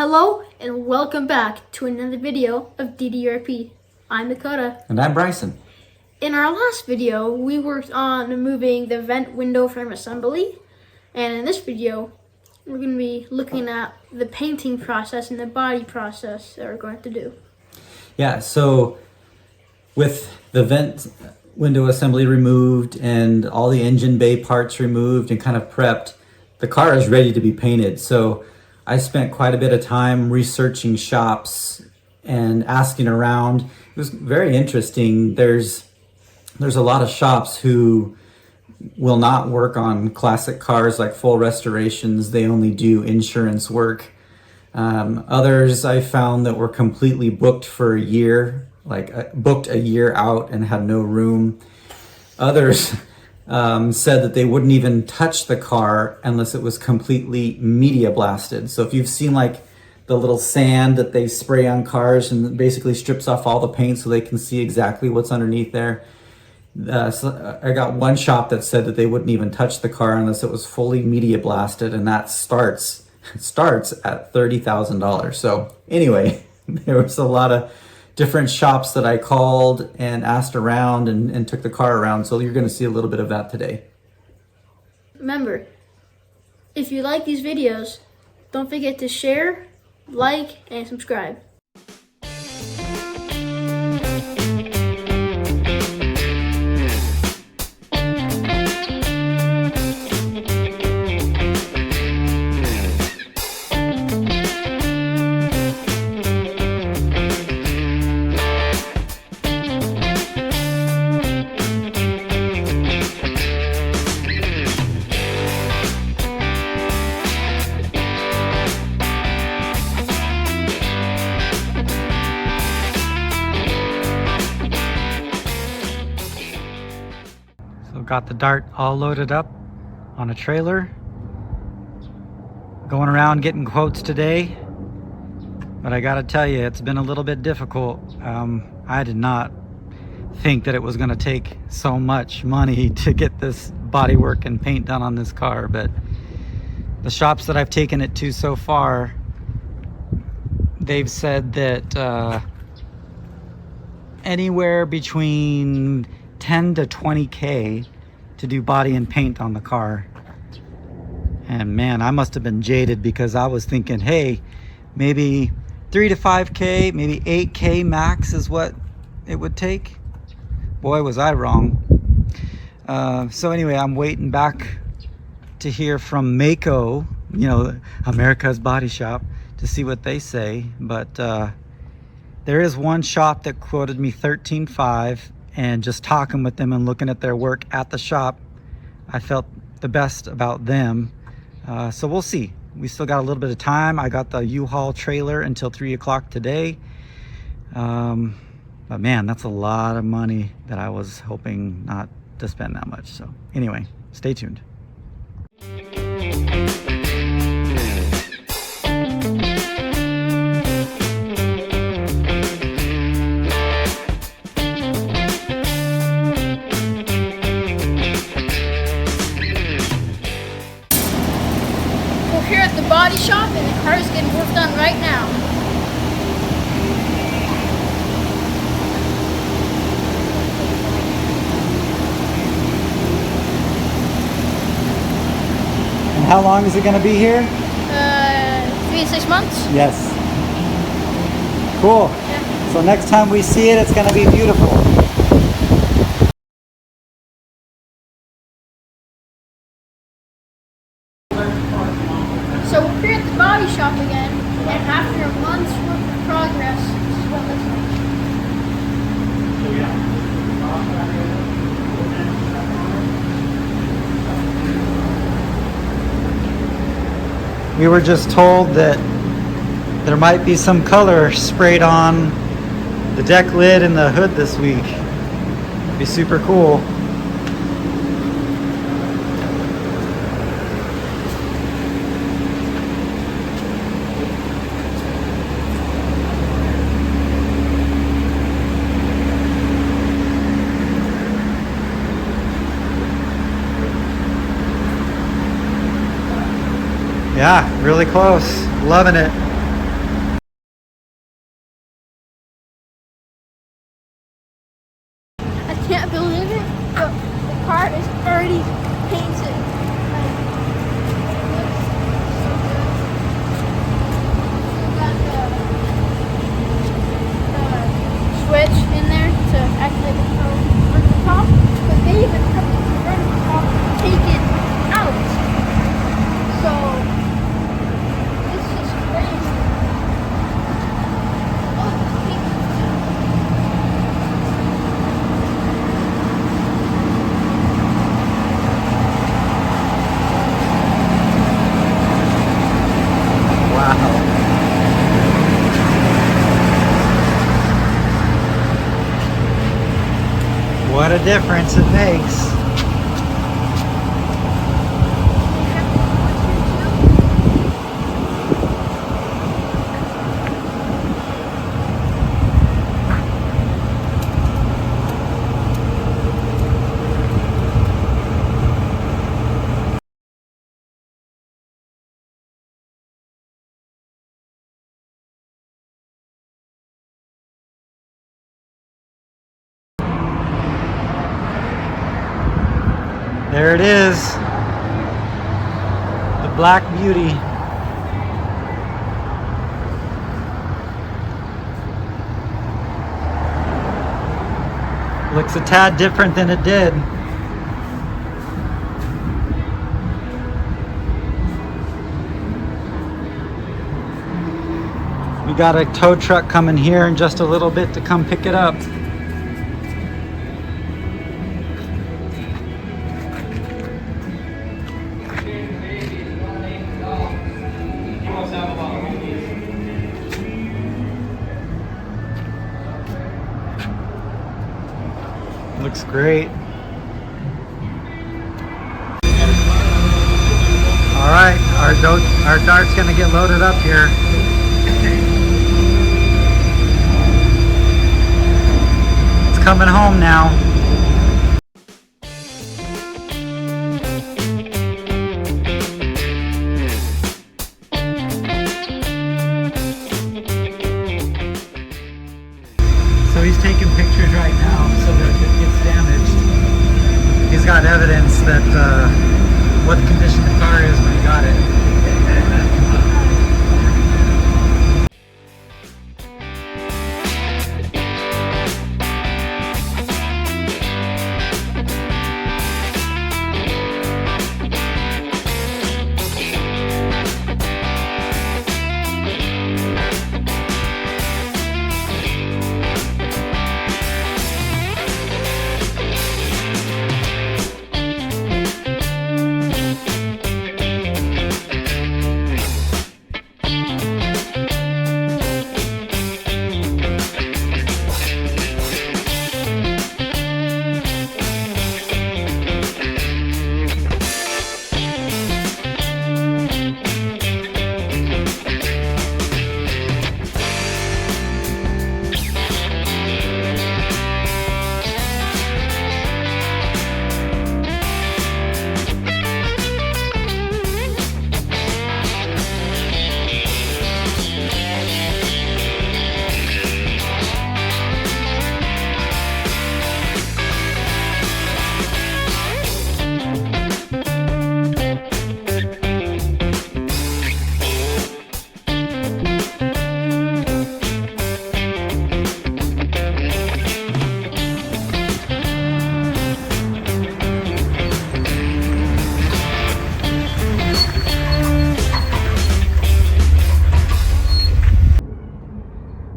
Hello and welcome back to another video of DDRP. I'm Dakota. And I'm Bryson. In our last video, we worked on moving the vent window frame assembly. And in this video, we're going to be looking at the painting process and the body process that we're going to do. Yeah, so with the vent window assembly removed and all the engine bay parts removed and kind of prepped, the car is ready to be painted. So I spent quite a bit of time researching shops and asking around. It was very interesting. There's a lot of shops who will not work on classic cars like full restorations. They only do insurance work. Others I found that were completely booked for a year, booked a year out and had no room. Others said that they wouldn't even touch the car unless it was completely media blasted. So if you've seen like the little sand that they spray on cars and basically strips off all the paint so they can see exactly what's underneath there. So I got one shop that said that they wouldn't even touch the car unless it was fully media blasted, and that starts at $30,000. So anyway, there was a lot of different shops that I called and asked around and took the car around. So you're going to see a little bit of that today. Remember, if you like these videos, don't forget to share, like, and subscribe. Got the Dart all loaded up on a trailer. Going around getting quotes today. But I gotta tell you, it's been a little bit difficult. I did not think that it was gonna take so much money to get this bodywork and paint done on this car. But the shops that I've taken it to so far, they've said that anywhere between 10 to 20K to do body and paint on the car. And man, I must have been jaded because I was thinking, hey, maybe 3 to 5K, maybe 8K max is what it would take. Boy, was I wrong. So anyway, I'm waiting back to hear from Mako, you know, America's Body Shop, to see what they say. But there is one shop that quoted me $13,500. And just talking with them and looking at their work at the shop, I felt the best about them. So we'll see. We still got a little bit of time. I got the U-Haul trailer until 3 o'clock today. But man, that's a lot of money that I was hoping not to spend that much. So anyway, stay tuned. Here at the body shop, and the car is getting work done right now. And how long is it going to be here? 3 to 6 months. Yes. Cool. Yeah. So next time we see it, it's going to be beautiful. So we're here at the body shop again, and after a month's worth of progress, this is what it looks like. We were just told that there might be some color sprayed on the deck lid and the hood this week. It'd be super cool. Yeah, really close. Loving it. can't believe it, but the car is already painted. Like, it looks so good. We got the switch in there to activate the convertible top, but they even have the convertible top taken out. So it's just crazy. Oh, the pink. What a difference it makes. There it is, the Black Beauty. Looks a tad different than it did. We got a tow truck coming here in just a little bit to come pick it up. Looks great. All right, our Dart's gonna get loaded up here. It's coming home now. So he's taking pictures right now so that if it gets damaged, he's got evidence that what condition the car is when he got it.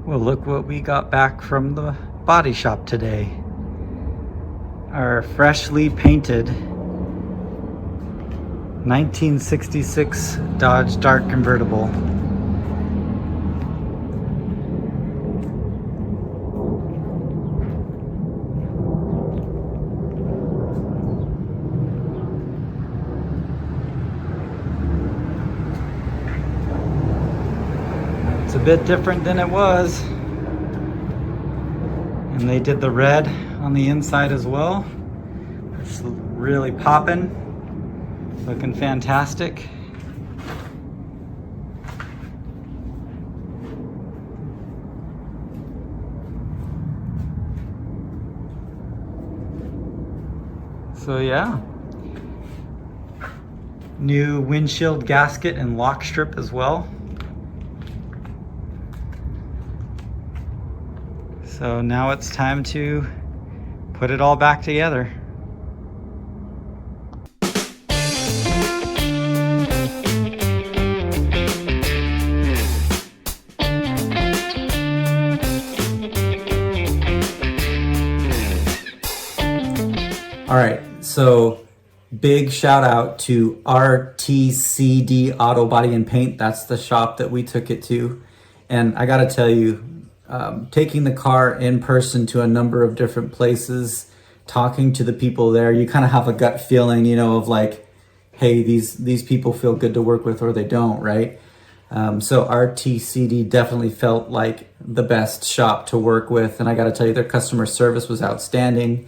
Well, look what we got back from the body shop today. Our freshly painted 1966 Dodge Dart Convertible. It's a bit different than it was. And they did the red on the inside as well. It's really popping, looking fantastic. So yeah, new windshield gasket and lock strip as well. So now it's time to put it all back together. All right, so big shout out to RTC'D Auto Body and Paint. That's the shop that we took it to. And I gotta tell you, taking the car in person to a number of different places, talking to the people there, you kind of have a gut feeling, you know, of like, hey, these people feel good to work with or they don't, right? So RTC'D definitely felt like the best shop to work with. And I gotta tell you, their customer service was outstanding.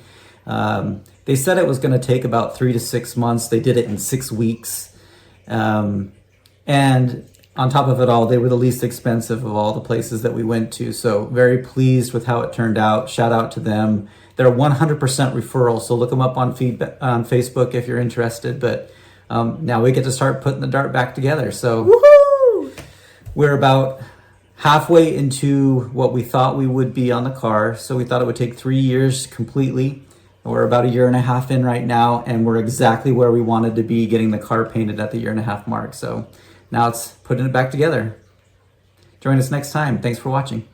They said it was going to take about 3 to 6 months. They did it in 6 weeks. And on top of it all, they were the least expensive of all the places that we went to. So very pleased with how it turned out. Shout out to them. They're 100% referral. So look them up on Facebook if you're interested. But now we get to start putting the Dart back together. So Woohoo! We're about halfway into what we thought we would be on the car. So we thought it would take 3 years completely. We're about 1.5 years in right now, and we're exactly where we wanted to be, getting the car painted at the 1.5 year mark. So now it's putting it back together. Join us next time. Thanks for watching.